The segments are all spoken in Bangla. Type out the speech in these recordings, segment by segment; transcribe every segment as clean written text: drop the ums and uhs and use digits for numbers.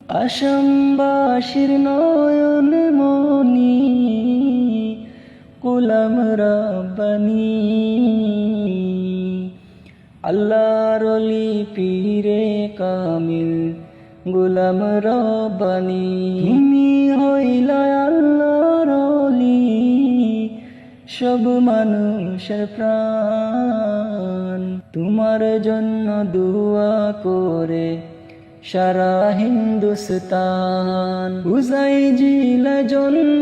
আসামবাসীর নয়ন মনি গোলাম রাব্বানী, আল্লাহর ওলি পীরে কামিল গোলাম রাব্বানী। তুমি হইলা আল্লাহর ওলি, সব মানুষের প্রাণ। তোমার জন্য দুয়া করে সারা হিন্দুস্তান। হুজাই জিলা জন্ম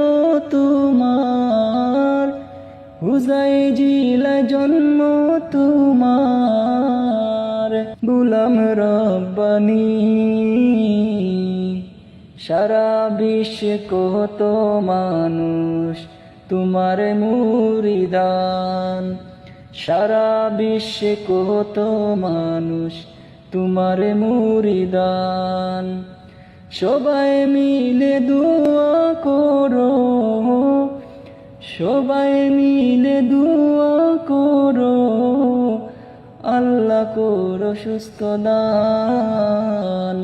তোমার, হুজাই জিলা জন্ম তোমার গোলাম রাব্বানী। সারা বিশ্বে কত মানুষ তোমার মুরিদান, সারা বিশ্বে কত মানুষ তোমার মুরিদান। সবাই মিলে দোয়া করো, সবাই মিলে দোয়া করো, আল্লাহ করো সুস্থ দান।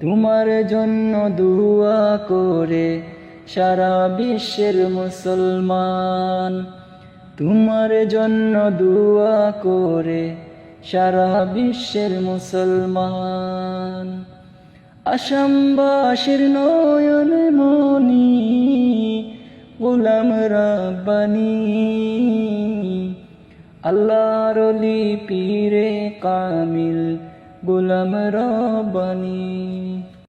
তোমার জন্য দোয়া করে সারা বিশ্বের মুসলমান, তোমার জন্য দোয়া করে সারা বিশ্বের মুসলমান। আসামবাসীর নয়ন মনি গোলাম রাব্বানী, আল্লাহর ওলি পীরে কামিল গোলাম রাব্বানী।